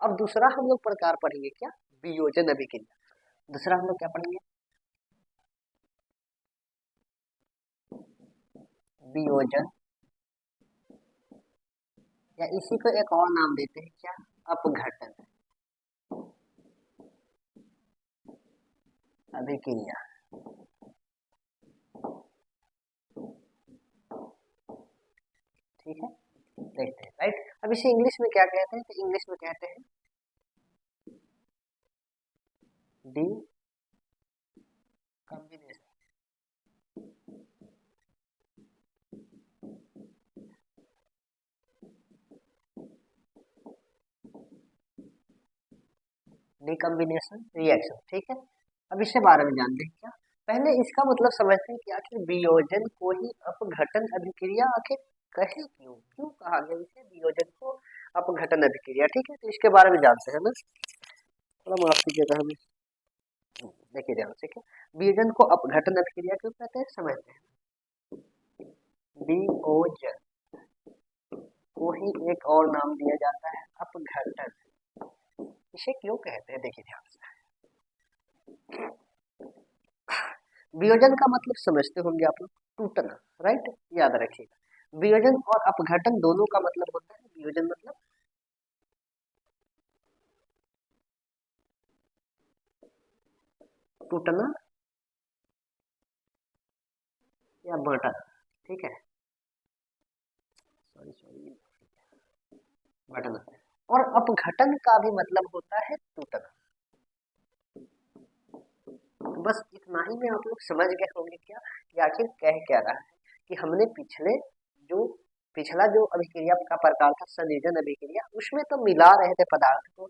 अब दूसरा हम लोग प्रकार पढ़ेंगे क्या, वियोजन अभिक्रिया। दूसरा हम लोग क्या पढ़ेंगे, वियोजन, या इसी को एक और नाम देते हैं क्या, अपघटन अभिक्रिया। ठीक है, देखते हैं राइट। अब इसे इंग्लिश में क्या कहते हैं, तो इंग्लिश में कहते हैं डी कॉम्बिनेशन। डिकम्बिनेशन रिएक्शन, ठीक है। अब इसके बारे में जानते हैं क्या, पहले इसका मतलब समझते हैं कि आखिर वियोजन को ही अपघटन अभिक्रिया आखिर कहे क्यों, क्यों कहा गया इसे वियोजन को अपघटन अभिक्रिया। ठीक है, तो इसके बारे में जानते हैं ना, थोड़ा माफ कीजिएगा हमें, देखिए ध्यान से क्या, वियोजन को अपघटन अभिक्रिया क्यों कहते हैं समझते हैं। वियोजन को ही एक और नाम दिया जाता है अपघटन, इसे क्यों कहते हैं देखिए ध्यान से। वियोजन का मतलब समझते होंगे आप लोग, टूटना, राइट, याद रखिएगा। वियोजन और अपघटन दोनों का मतलब होता है, वियोजन मतलब टूटना या बंटना, ठीक है, सॉरी बंटना। और अपघटन का भी मतलब होता है टूटना। तो बस इतना ही में आप लोग समझ गए होंगे क्या कि आखिर कह क्या रहा है, कि हमने पिछला जो अभिक्रिया का प्रकार था संयोजन अभिक्रिया, उसमें तो मिला रहे थे पदार्थ को,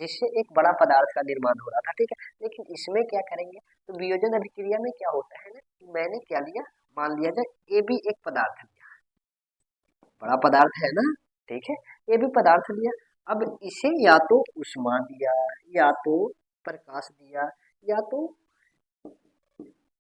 जिससे एक बड़ा पदार्थ का निर्माण हो रहा था, ठीक है। लेकिन इसमें क्या करेंगे, तो वियोजन अभिक्रिया में क्या होता है ना, कि मैंने क्या लिया, मान लिया जाए ए भी एक पदार्थ लिया, बड़ा पदार्थ है ना, ठीक है, ए भी पदार्थ लिया। अब इसे या तो उष्मा दिया, या तो प्रकाश दिया, या तो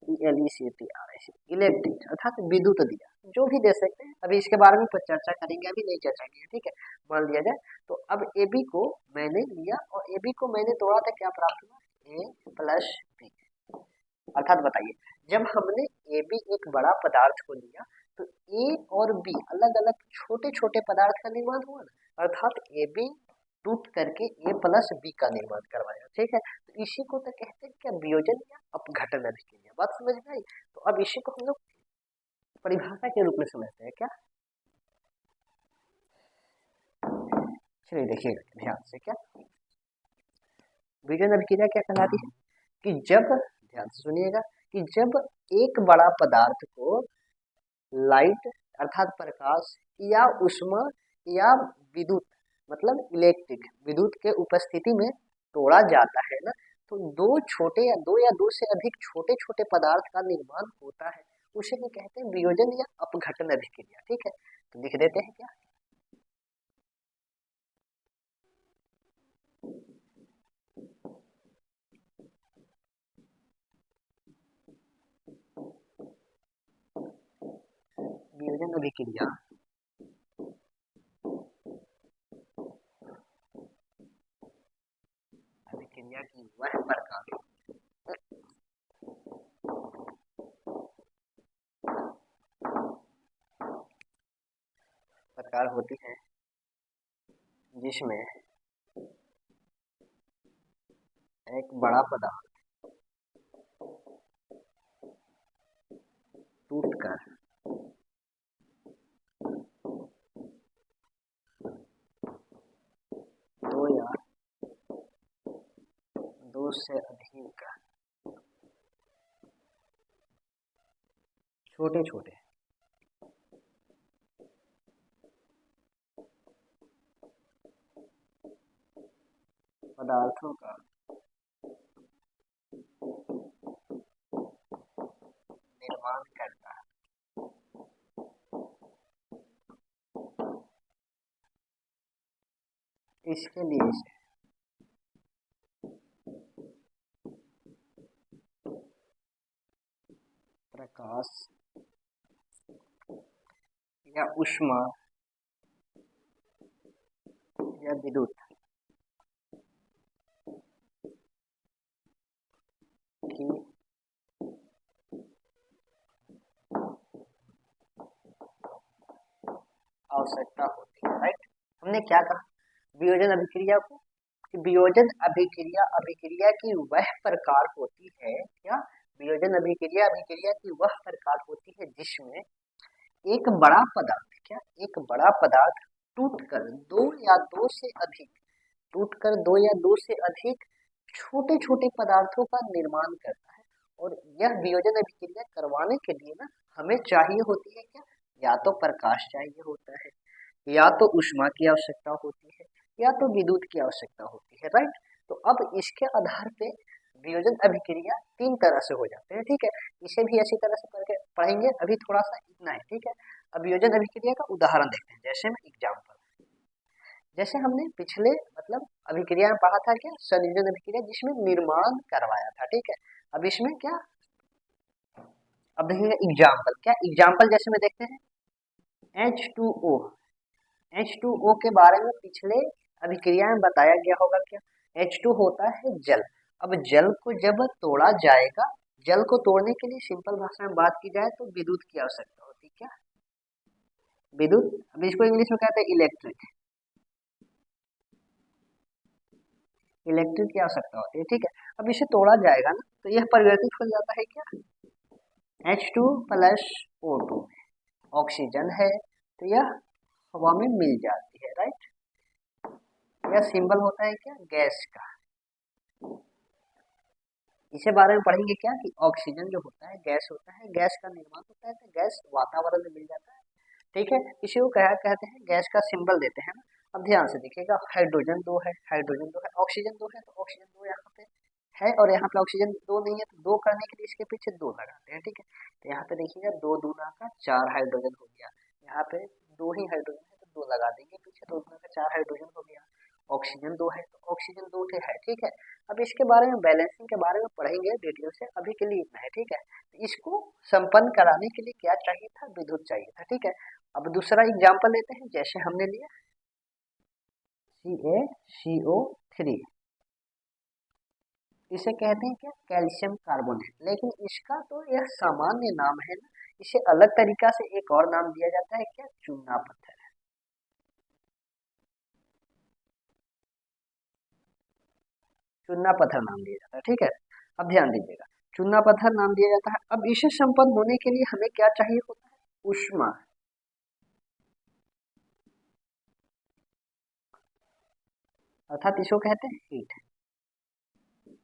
इलेक्ट्रिक अर्थात विद्युत दिया, जो भी दे सकते हैं। अभी इसके बारे में कुछ चर्चा करेंगे, अभी नहीं चर्चा की, ठीक है। मान लिया जाए तो अब ए बी को मैंने लिया और ए बी को मैंने तोड़ा तो क्या प्राप्त हुआ, ए प्लस बी। अर्थात बताइए, जब हमने ए बी एक बड़ा पदार्थ को लिया तो ए और बी अलग अलग छोटे छोटे पदार्थ का निर्माण हुआ ना, अर्थात ए बी टूट करके ए प्लस बी का निर्माण करवाया, ठीक है। तो इसी को तो कहते हैं क्या, वियोजन या अपघटन अभिक्रिया। बात समझ में आई। तो अब इसी को हम लोग परिभाषा के रूप में समझते हैं क्या, चलिए देखिएगा ध्यान से क्या, वियोजन अभिक्रिया क्या कहलाती है, कि जब, ध्यान से सुनिएगा, कि जब एक बड़ा पदार्थ को लाइट अर्थात प्रकाश या उष्मा या विद्युत मतलब इलेक्ट्रिक विद्युत के उपस्थिति में तोड़ा जाता है ना, तो दो या दो से अधिक छोटे छोटे पदार्थ का निर्माण होता है, उसे भी कहते हैं वियोजन या अपघटन अभिक्रिया, ठीक है। तो लिख देते हैं क्या, वियोजन अभिक्रिया अभिक्रिया की वह प्रकार होती है जिसमें एक बड़ा पदार्थ टूटकर दो या दो से अधिक छोटे छोटे पदार्थों का निर्माण करता है, इसके लिए इसे प्रकाश या उष्मा या विद्युत की आवश्यकता होती है, राइट। हमने क्या कहा वियोजन अभिक्रिया को, कि वियोजन अभिक्रिया अभिक्रिया की वह प्रकार होती है, क्या वियोजन अभिक्रिया अभिक्रिया की वह प्रकार होती है जिसमें एक बड़ा पदार्थ, क्या एक बड़ा पदार्थ टूटकर दो या दो से अधिक टूटकर दो या दो से अधिक छोटे छोटे पदार्थों का निर्माण करता है। और यह वियोजन अभिक्रिया करवाने के लिए ना हमें चाहिए होती है क्या, या तो प्रकाश चाहिए होता है, या तो ऊष्मा की आवश्यकता होती है, या तो विद्युत की आवश्यकता होती है, राइट। तो अब इसके आधार पे वियोजन अभिक्रिया तीन तरह से हो जाते हैं, ठीक है। इसे भी अच्छी तरह से पढ़ेंगे, अभी थोड़ा सा इतना है, ठीक है। अब वियोजन अभिक्रिया का उदाहरण देखते हैं, जैसे में एग्जाम्पल, जैसे हमने पिछले मतलब अभिक्रिया में पढ़ा था क्या संयोजन अभिक्रिया जिसमें निर्माण करवाया था, ठीक है। अब इसमें क्या, अब देखेंगे एग्जाम्पल, क्या एग्जाम्पल जैसे में देखते हैं H2O, H2O के बारे में पिछले अभिक्रिया में बताया गया होगा, क्या H2 होता है जल। अब जल को जब तोड़ा जाएगा, जल को तोड़ने के लिए सिंपल भाषा में बात की जाए तो विद्युत की आवश्यकता होती है, क्या विद्युत। अब इसको इंग्लिश में कहते हैं इलेक्ट्रिक, इलेक्ट्रिक की आवश्यकता होती है, ठीक है। अब इसे तोड़ा जाएगा ना तो यह परिवर्तित हो जाता है क्या H2 प्लस O2 ऑक्सीजन है, तो यह हवा में मिल जाती है, राइट। यह सिंबल होता है क्या गैस का। इसे बारे में पढ़ेंगे क्या कि ऑक्सीजन जो होता है गैस होता है, गैस का निर्माण होता है, तो गैस वातावरण में मिल जाता है, ठीक है। इसी को कहते हैं गैस का सिंबल देते हैं ना। अब ध्यान से देखिएगा हाइड्रोजन दो है, हाइड्रोजन दो है, ऑक्सीजन दो है, तो ऑक्सीजन दो यहाँ पे है और यहाँ पे ऑक्सीजन दो नहीं है, तो दो करने के लिए इसके पीछे दो लगाते हैं, ठीक है। तो यहाँ पे देखिएगा दो दूना का चार हाइड्रोजन हो गया, यहाँ पे दो ही हाइड्रोजन है तो दो लगा देंगे पीछे, दो दूना का चार हाइड्रोजन हो गया। ऑक्सीजन दो है तो ऑक्सीजन दो है, ठीक है। अब इसके बारे में बैलेंसिंग के बारे में पढ़ेंगे डिटेल से, अभी के लिए इतना है, ठीक है। तो इसको संपन्न कराने के लिए क्या चाहिए था, विद्युत चाहिए था, ठीक है। अब दूसरा एग्जाम्पल लेते हैं, जैसे हमने लिया CaCO3, इसे कहते हैं क्या कैल्शियम कार्बोनेट, लेकिन इसका तो यह सामान्य नाम है ना, इसे अलग तरीका से एक और नाम दिया जाता है क्या चूना पत्थर, चूना पत्थर नाम दिया जाता है, ठीक है। अब ध्यान दीजिएगा चूना पत्थर नाम दिया जाता है। अब इसे संपन्न होने के लिए हमें क्या चाहिए होता है ऊष्मा, अर्थात इसको कहते हैं हीट।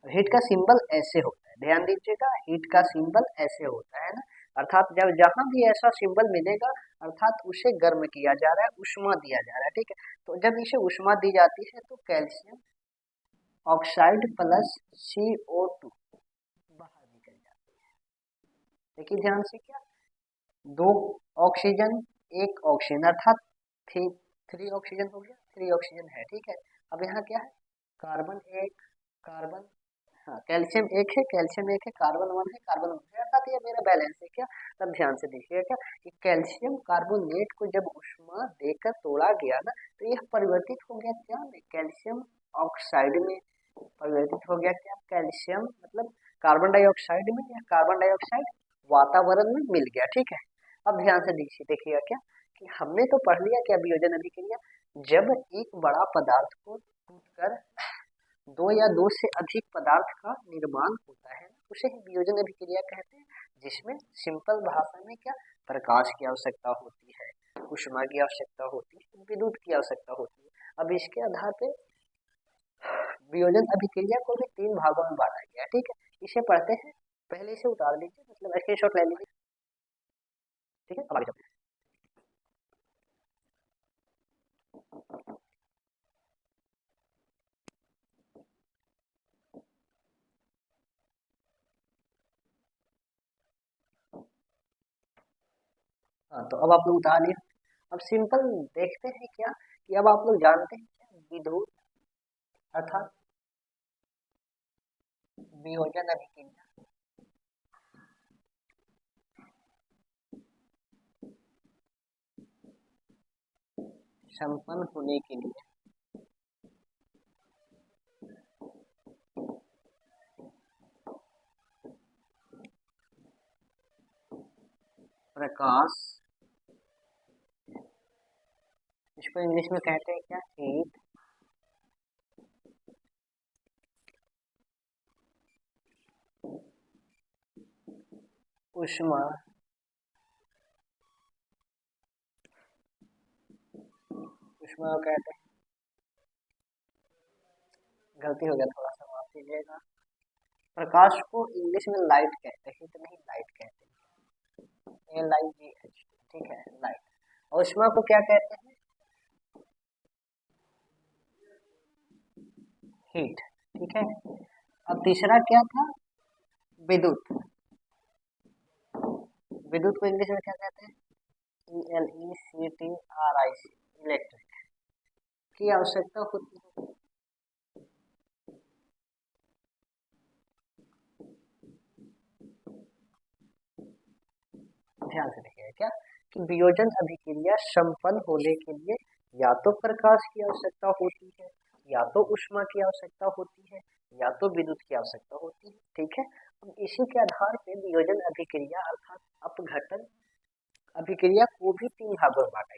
हीट का सिंबल ऐसे होता है, ध्यान दीजिएगा हीट का सिंबल ऐसे होता है ना, अर्थात जब जहां भी ऐसा सिंबल मिलेगा अर्थात उसे गर्म किया जा रहा है, ऊष्मा दिया जा रहा है, ठीक है। तो जब इसे ऊष्मा दी जाती है तो कैल्शियम ऑक्साइड प्लस CO2 बाहर निकल जाती है। देखिए ध्यान से, क्या दो ऑक्सीजन एक ऑक्सीजन अर्थात थ्री ऑक्सीजन हो गया, थ्री ऑक्सीजन है, ठीक है। अब यहाँ क्या है कार्बन एक, कार्बन, हाँ कैल्शियम एक है, कैल्शियम एक है, कार्बन वन है, कार्बन वन है, अर्थात ये मेरा बैलेंस है, क्या। तब ध्यान से देखिएगा क्या कि कैल्शियम कार्बोनेट को जब ऊष्मा देकर तोड़ा गया ना तो यह परिवर्तित हो गया क्या में कैल्शियम ऑक्साइड में, परिवर्तित हो गया क्या कैल्शियम मतलब कार्बन डाइऑक्साइड में, या कार्बन डाइऑक्साइड वातावरण में मिल गया, ठीक है। अब ध्यान से देखिएगा क्या कि हमने तो पढ़ लिया क्या वियोजन अभिक्रिया, जब एक बड़ा पदार्थ को टूटकर दो या दो से अधिक पदार्थ का निर्माण होता है उसे ही वियोजन अभिक्रिया कहते हैं, जिसमें सिंपल भाषा में क्या प्रकाश की आवश्यकता होती है, ऊष्मा की आवश्यकता होती है, विद्युत की आवश्यकता होती है। अब इसके आधार पे वियोजन अभिक्रिया को भी तीन भागों में बांटा गया, ठीक है। इसे पढ़ते हैं, पहले इसे उतार लीजिए मतलब स्क्रीनशॉट ले लीजिए, ठीक है। अब आगे चलते हैं। हाँ तो अब आप लोग उतार लिए, अब सिंपल देखते हैं क्या कि अब आप लोग जानते हैं क्या विद्युत अर्थात वियोजन अभिक्रिया संपन्न होने के लिए प्रकाश, इसको इंग्लिश में कहते हैं क्या, हीट, ऊष्मा, ऊष्मा को कहते हैं, गलती हो गया थोड़ा सा, माफ कीजिएगा। प्रकाश को इंग्लिश में लाइट कहते हैं, हीट नहीं लाइट कहते हैं, LIGH, ठीक है, लाइट। और ऊष्मा को क्या कहते हैं, हीट, ठीक है। अब तीसरा क्या था, विद्युत, विद्युत को इंग्लिश में क्या कहते हैं, ELECTRIC, इलेक्ट्रिक की आवश्यकता होती है। ध्यान से देखिए क्या, कि वियोजन अभिक्रिया संपन्न होने के लिए या तो प्रकाश की आवश्यकता होती है, या तो ऊष्मा की आवश्यकता होती है, या तो विद्युत की आवश्यकता होती है, ठीक है। अब इसी के आधार पर वियोजन अभिक्रिया अर्थात अपघटन अभिक्रिया को भी तीन भागों में बांटा